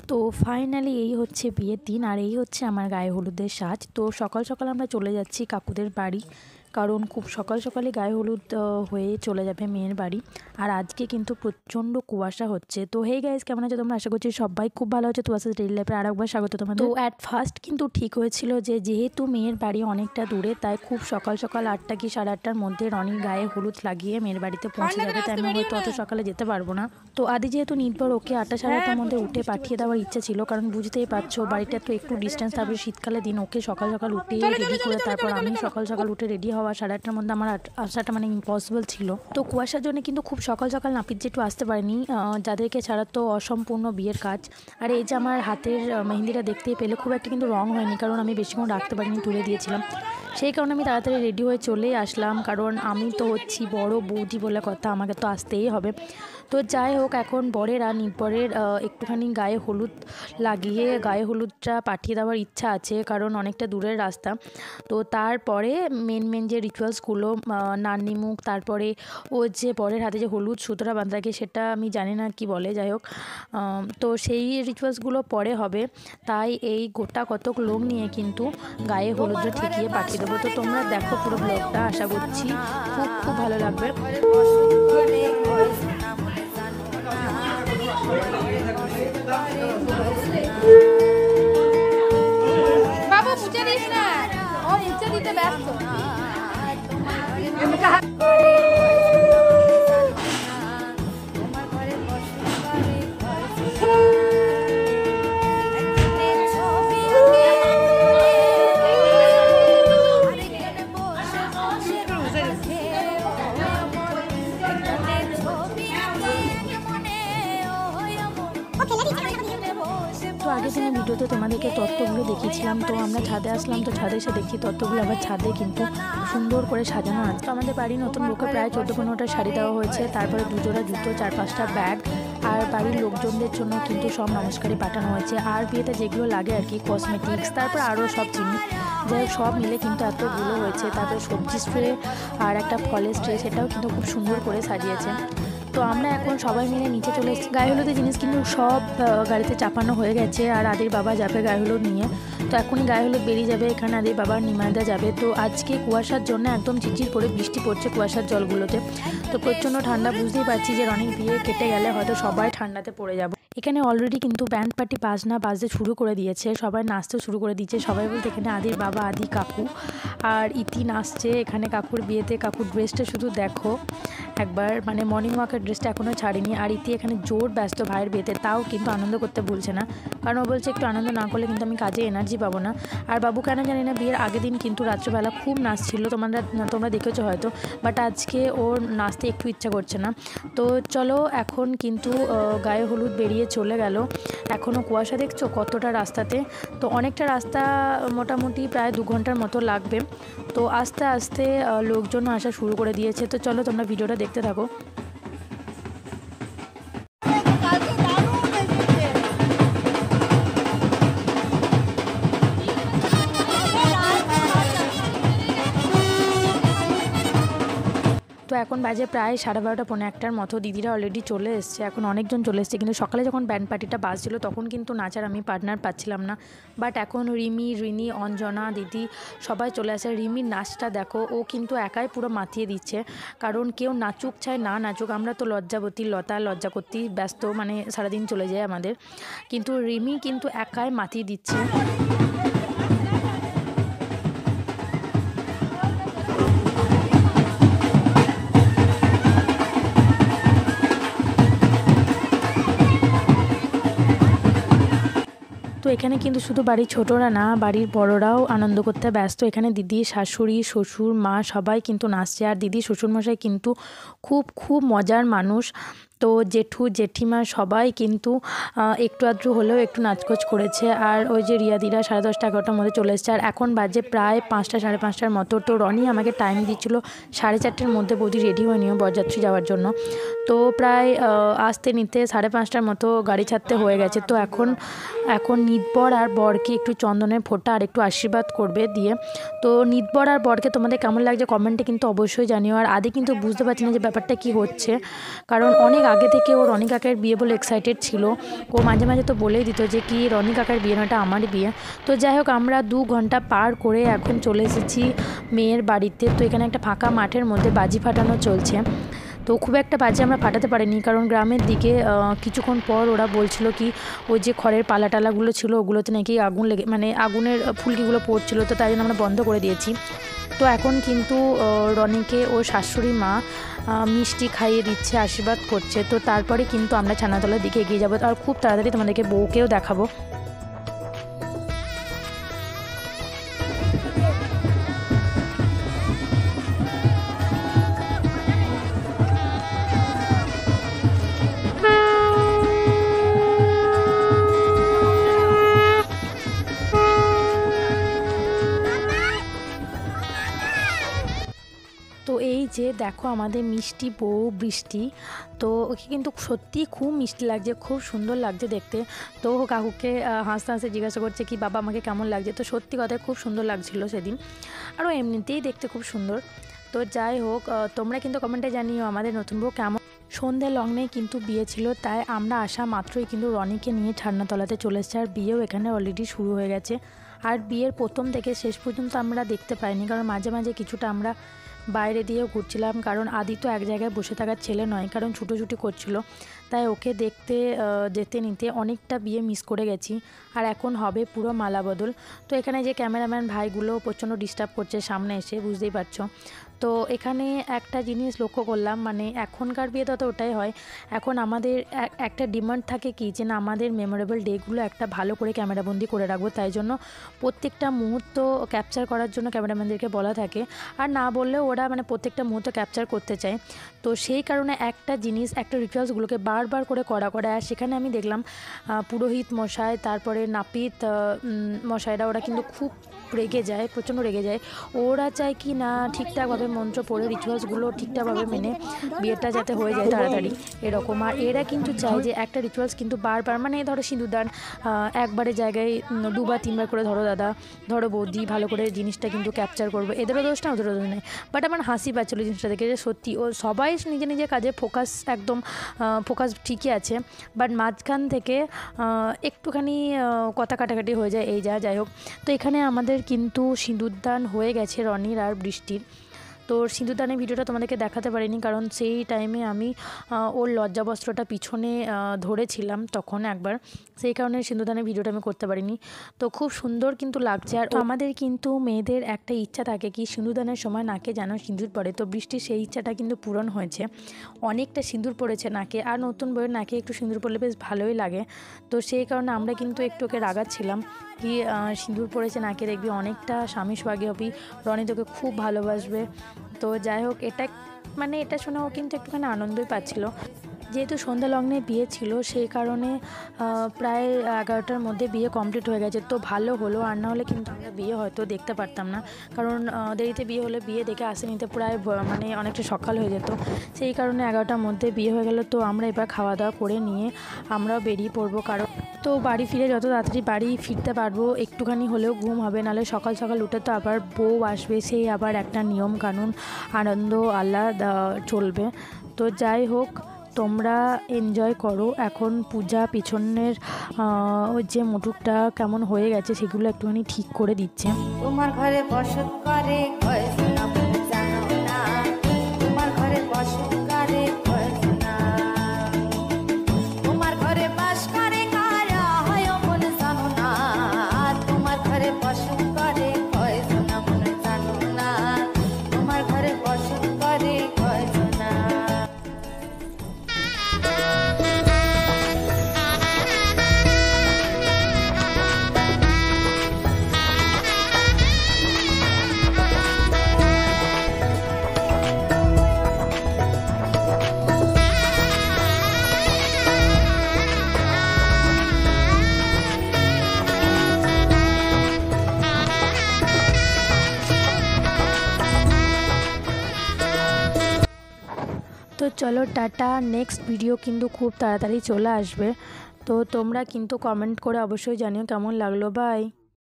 তো ফাইনালি এই হচ্ছে বিয়ের দিন আর এই হচ্ছে আমার গায়ে হলুদের সাজ। তো সকাল সকাল আমরা চলে যাচ্ছি কাকুদের বাড়ি, কারণ খুব সকাল সকালে গায়ে হলুদ হয়ে চলে যাবে মেয়ের বাড়ি। আর আজকে কিন্তু প্রচণ্ড কুয়াশা হচ্ছে। তো হেই গাইস, কেমন আছো তোমরা? আশা করছি সবাই খুব ভালো আছে। তো আসলে ডেইলি লাইফে আরেকবার স্বাগত তোমাদের। তো অ্যাট ফার্স্ট কিন্তু ঠিক হয়েছিল যে যেহেতু মেয়ের বাড়ি অনেকটা দূরে, তাই খুব সকাল সকাল 8টা কি 8:30টার মধ্যে রনির গায়ে হলুদ লাগিয়ে মেয়ের বাড়িতে পৌঁছে যাবে। তাই আমি হয়তো অত সকালে যেতে পারবো না। তো আদি যেহেতু নির্ভর ওকে 8টা 8:30টার মধ্যে উঠে পাঠিয়ে দেওয়ার ইচ্ছা ছিল, কারণ বুঝতেই পারছো বাড়িটা তো একটু ডিস্টেন্স, তারপরে শীতকালে দিন ওকে সকাল সকাল উঠে রেডি করে তারপর আমি সকাল সকাল উঠে রেডি হওয়া 8:30টার মধ্যে আমার আসাটা মানে ইম্পসিবল ছিল। তো কুয়াশার জন্য কিন্তু খুব সকাল সকাল নাপিত জেঠু আসতে পারেনি, যাদেরকে ছাড়া তো অসম্পূর্ণ বিয়ের কাজ। আর এই যে আমার হাতের মেহেন্দিটা দেখতেই পেলে খুব একটা কিন্তু রং হয়নি, কারণ আমি বেশিক্ষণ রাখতে পারিনি, তুলে দিয়েছিলাম। সেই কারণে আমি তাড়াতাড়ি রেডি হয়ে চলেই আসলাম, কারণ আমি তো হচ্ছি বড় বৌদি বলে কথা, আমাকে তো আসতেই হবে। তো যাই হোক, এখন বরের আর নির্বরের একটুখানি গায়ে হলুদ লাগিয়ে গায়ে হলুদটা পাঠিয়ে দেওয়ার ইচ্ছা আছে, কারণ অনেকটা দূরের রাস্তা। তো তারপরে মেন যে রিচুয়ালসগুলো, নান্নিমুখ, তারপরে ও যে বরের হাতে যে হলুদ সুতোটা বাঁধা থাকে সেটা আমি জানি না কি বলে, যাই হোক। তো সেই রিচুয়ালসগুলো পরে হবে, তাই এই গোটা কতক লোক নিয়ে কিন্তু গায়ে হলুদটা ঠেকিয়ে পাঠিয়ে দেবো। তো তোমরা দেখো পুরো ব্লগটা, আশা করছি খুব খুব ভালো লাগবে। বাবু মুছে দিস না, ও মুছে দিতে ব্যস্ত। তো আগের দিনের ভিডিওতে তোমাদেরকে তত্ত্বগুলো দেখিয়েছিলাম। তো আমরা ছাদে আসলাম, তো ছাদে এসে দেখি তত্ত্বগুলো আবার ছাদে কিন্তু সুন্দর করে সাজানো আছে। তো আমাদের বাড়ির নতুন বউকে প্রায় 14-15টা শাড়ি দেওয়া হয়েছে, তারপরে 2 জোড়া জুতো, 4-5টা ব্যাগ, আর বাড়ির লোকজনদের জন্য কিন্তু সব নমস্কারই পাঠানো হয়েছে। আর বিয়েতে যেগুলো লাগে আর কি, কসমেটিক্স, তারপর আরও সব জিনিস, যাই হোক সব মিলে কিন্তু এতগুলো হয়েছে। তারপরে সবজি স্ট্রে আর একটা ফলের স্ট্রে, সেটাও কিন্তু খুব সুন্দর করে সাজিয়েছে। তো আমরা এখন সবাই মিলে নিচে চলে এসেছি। গায়ে হলুদের জিনিস কিন্তু সব গাড়িতে চাপানো হয়ে গেছে, আর আদির বাবা যাবে গায়ে হলুদ নিয়ে। তো এখনই গায়ে হলুদ বেরিয়ে যাবে, এখানে আদির বাবা নিমাইদা যাবে। তো আজকে কুয়াশার জন্য একদম ঝিরঝির করে বৃষ্টি পড়ছে কুয়াশার জলগুলোতে। তো প্রচণ্ড ঠান্ডা, বুঝতেই পারছি যে রনির বিয়ে কেটে গেলে হয়তো সবাই ঠান্ডাতে পড়ে যাবো। এখানে অলরেডি কিন্তু ব্যান্ড পার্টি বাজতে শুরু করে দিয়েছে, সবাই নাচতে শুরু করে দিয়েছে। সবাই বলতে এখানে আদির বাবা, আদি, কাকু আর ইতি নাচছে এখানে কাকুর বিয়েতে। কাকুর ড্রেসটা শুধু দেখো একবার, মানে মর্নিং ওয়াকের ড্রেসটা এখনও ছাড়িনি। আর ইতি এখানে জোর ব্যস্ত ভাইয়ের বিয়েতে, তাও কিন্তু আনন্দ করতে ভুলছে না, কারণ ও বলছে একটু আনন্দ না করলে কিন্তু আমি কাজে এনার্জি পাবো না। আর বাবু কেন জানি না বিয়ের আগের দিন কিন্তু রাত্রেবেলা খুব নাচছিল, তোমরা দেখেছো হয়তো, বাট আজকে ওর নাচতে একটু ইচ্ছা করছে না। তো চলো, এখন কিন্তু গায়ে হলুদ বেরিয়ে চলে গেল। এখনও কুয়াশা দেখছো কতটা রাস্তাতে, তো অনেকটা রাস্তা, মোটামুটি প্রায় 2 ঘন্টার মতো লাগবে। তো আস্তে আস্তে লোকজন আসা শুরু করে দিয়েছে। তো চলো তোমরা ভিডিওটা দেখতে থাকো। তো এখন বাজে প্রায় 12:30 পৌনে 1টার মতো। দিদিরা অলরেডি চলে এসছে, এখন অনেকজন চলে এসছে। কিন্তু সকালে যখন ব্যান্ড পার্টিটা বাজছিল তখন কিন্তু নাচার আমি পার্টনার পাচ্ছিলাম না, বাট এখন রিনি, অঞ্জনা, দিদি সবাই চলে আসে। রিমির নাচটা দেখো, ও কিন্তু একাই পুরো মাতিয়ে দিচ্ছে, কারণ কেউ নাচুক চাই না নাচুক, আমরা তো লজ্জা করতেই ব্যস্ত, মানে সারাদিন চলে যায় আমাদের, কিন্তু রিমি কিন্তু একাই মাতিয়ে দিচ্ছে। তো এখানে কিন্তু শুধু বাড়ির ছোটরা না, বাড়ির বড়রাও আনন্দ করতে ব্যস্ত। এখানে দিদি, শাশুড়ি, শ্বশুর, মা সবাই কিন্তু নাচছে। আর দিদি শ্বশুরমশাই কিন্তু খুব খুব মজার মানুষ। তো জেঠু, জেঠিমা সবাই কিন্তু একটু আধটু হলেও একটু নাচকোচ করেছে। আর ওই যে রিয়াদিরা 10:30 11টার মধ্যে চলে এসছে। আর এখন বাজে প্রায় 5টা 5:30টার মতো। তো রনি আমাকে টাইম দিচ্ছিল 4:30টার মধ্যে বৌদি রেডি হয়ে নিও বরযাত্রী যাওয়ার জন্য। তো প্রায় আসতে নিতে 5:30টার মতো গাড়ি ছাড়তে হয়ে গেছে। তো এখন নিতবর আর বরকে একটু চন্দনের ফোঁটা আর একটু আশীর্বাদ করবে দিয়ে। তো নিতবর আর বরকে তোমাদের কেমন লাগছে কমেন্টে কিন্তু অবশ্যই জানিও। আর আদি কিন্তু বুঝতে পারছি না যে ব্যাপারটা কি হচ্ছে, কারণ অনেক আগে থেকে ও রনি কাকার বিয়ে বলে এক্সাইটেড ছিল। ও মাঝে মাঝে তো বলেই দিত যে কি রনি কাকার বিয়ে না, এটা আমার বিয়ে। তো যাই হোক, আমরা 2 ঘন্টা পার করে এখন চলে এসেছি মেয়ের বাড়িতে। তো এখানে একটা ফাঁকা মাঠের মধ্যে বাজি ফাটানো চলছে। তো খুব একটা বাজি আমরা ফাটাতে পারিনি, কারণ গ্রামের দিকে কিছুক্ষণ পর ওরা বলছিল কি ওই যে খড়ের পালা টালাগুলো ছিল ওগুলোতে নাকি আগুন লেগে, মানে আগুনের ফুলকিগুলো পড়ছিল, তো তাই জন্য আমরা বন্ধ করে দিয়েছি। তো এখন কিন্তু রনিকে ওর শাশুড়ি মা মিষ্টি খাইয়ে দিচ্ছে, আশীর্বাদ করছে। তো তারপরে কিন্তু আমরা ছানাতলার দিকে এগিয়ে যাবো, আর খুব তাড়াতাড়ি তোমাদেরকে বউকেও দেখাবো। তো এই যে দেখো আমাদের মিষ্টি বউ বৃষ্টি। তো ওকে কিন্তু সত্যিই খুব মিষ্টি লাগছে, খুব সুন্দর লাগছে দেখতে। তো ও কাকুকে হাসতে হাসতে জিজ্ঞাসা করছে কি বাবা আমাকে কেমন লাগছে। তো সত্যি কথায় খুব সুন্দর লাগছিল সেদিন, আরও এমনিতেই দেখতে খুব সুন্দর। তো যাই হোক, তোমরা কিন্তু কমেন্টে জানিও আমাদের নতুন বউ কেমন। সন্ধ্যে লগ্নেই কিন্তু বিয়ে ছিল, তাই আমরা আসা মাত্রই কিন্তু রনিকে নিয়ে ছাদনাতলাতে চলে এসেছে। আর বিয়েও এখানে অলরেডি শুরু হয়ে গেছে। আর বিয়ের প্রথম থেকে শেষ পর্যন্ত আমরা দেখতে পাইনি, কারণ মাঝে মাঝে কিছুটা আমরা বাইরে দিয়েও ঘুরছিলাম, কারণ আদি তো এক জায়গায় বসে থাকার ছেলে নয়, কারণ ছুটোছুটি করছিল। তাই ওকে দেখতে যেতে নিতে অনেকটা বিয়ে মিস করে গেছি। আর এখন হবে পুরো মালা বদল। তো এখানে যে ক্যামেরাম্যান ভাইগুলো প্রচণ্ড ডিস্টার্ব করছে সামনে এসে, বুঝতেই পারছো। তো এখানে একটা জিনিস লক্ষ্য করলাম, মানে এখনকার বিয়েতে তো ওটাই হয়। এখন আমাদের একটা ডিমান্ড থাকে কি যে না, আমাদের মেমোরেবল ডেগুলো একটা ভালো করে ক্যামেরাবন্দি করে রাখবো। তাই জন্য প্রত্যেকটা মুহূর্ত ক্যাপচার করার জন্য ক্যামেরাম্যানদেরকে বলা থাকে। আর না বললেও ওরা মানে প্রত্যেকটা মুহূর্ত ক্যাপচার করতে চায়। তো সেই কারণে একটা জিনিস, একটা রিচুয়ালসগুলোকে বারবার করে করা। আর সেখানে আমি দেখলাম পুরোহিত মশাই, তারপরে নাপিত মশাইরা, ওরা কিন্তু খুব রেগে যায়, প্রচণ্ড রেগে যায়। ওরা চায় কি না ঠিকঠাকভাবে মন্ত্র পড়ে রিচুয়ালসগুলো ঠিকঠাকভাবে মেনে বিয়েটা যাতে হয়ে যায় তাড়াতাড়ি, এরকম। আর এরা কিন্তু চায় যে একটা রিচুয়ালস কিন্তু বারবার, মানে ধরো সিঁদুরদান একবারের জায়গায় 2 বা 3 বার করে, ধরো দাদা, ধরো বৌদি, ভালো করে জিনিসটা কিন্তু ক্যাপচার করবো। এদেরও দোষ না, ওদেরও দোষ নেই। বাট আমার হাসি পাচ্ছিলো জিনিসটা দেখে, যে সত্যি ও সবাই নিজে নিজের কাজে ফোকাস, একদম ফোকাস ঠিকই আছে। বাট মাঝখান থেকে একটুখানি কথা কাটাকাটি হয়ে যায়, এই যাই হোক। তো এখানে আমাদের কিন্তু সিঁদুরদান হয়ে গেছে রনির আর বৃষ্টির। তো সিঁদুরদানের ভিডিওটা তোমাদেরকে দেখাতে পারিনি, কারণ সেই টাইমে আমি ওর লজ্জাবস্ত্রটা পিছনে ধরেছিলাম তখন একবার, সেই কারণে সিঁদুরদানের ভিডিওটা আমি করতে পারিনি। তো খুব সুন্দর কিন্তু লাগছে। আর আমাদের কিন্তু মেয়েদের একটা ইচ্ছা থাকে কি সিঁদুরদানের সময় নাকে যেন সিঁদুর পড়ে। তো বৃষ্টির সেই ইচ্ছাটা কিন্তু পূরণ হয়েছে, অনেকটা সিঁদুর পড়েছে নাকে। আর নতুন বউয়ের নাকে একটু সিঁদুর পড়লে বেশ ভালোই লাগে। তো সেই কারণে আমরা কিন্তু একটু ওকে রাগাচ্ছিলাম কি সিঁদুর পড়েছে নাকে, দেখবি অনেকটা স্বামী সোহাগী হবি, রনি তোকে খুব ভালোবাসবে। তো যাই হোক, এটা শুনে ও কিন্তু একটুখানি আনন্দই পাচ্ছিল। যেহেতু সন্ধ্যা লগ্নে বিয়ে ছিল, সেই কারণে প্রায় 11টার মধ্যে বিয়ে কমপ্লিট হয়ে গেছে। তো ভালো হলো, আর না হলে কিন্তু আমরা বিয়ে হয়তো দেখতে পারতাম না, কারণ দেরিতে বিয়ে হলে বিয়ে দেখে আসে নিতে প্রায় মানে অনেকটা সকাল হয়ে যেত। সেই কারণে 11টার মধ্যে বিয়ে হয়ে গেল। তো আমরা এবার খাওয়া দাওয়া করে নিয়ে আমরাও বেরিয়ে পড়বো, কারণ তো বাড়ি ফিরে যত তাড়াতাড়ি বাড়ি ফিরতে পারবো, একটুখানি হলেও ঘুম হবে, নাহলে সকাল সকাল উঠে তো আবার বউ আসবে, সেই আবার একটা নিয়ম কানুন, আনন্দ আহ্লাদ চলবে। তো যাই হোক, তোমরা এনজয় করো। এখন পূজা পিছনের ওই যে মোটুকটা কেমন হয়ে গেছে সেগুলো একটুখানি ঠিক করে দিচ্ছে। তোমার ঘরে বসত করে জানো না, তোমার ঘরে বসত করে না, তোমার ঘরে বাস করে কারা হয় মন জানো না, তোমার ঘরে বসত করে জানো না, তোমার ঘরে বসত করে না। তো চলো টাটা, নেক্সট ভিডিও কিন্তু খুব তাড়াতাড়ি চলে আসবে। তো তোমরা কিন্তু কমেন্ট করে অবশ্যই জানিও কেমন লাগলো। বাই।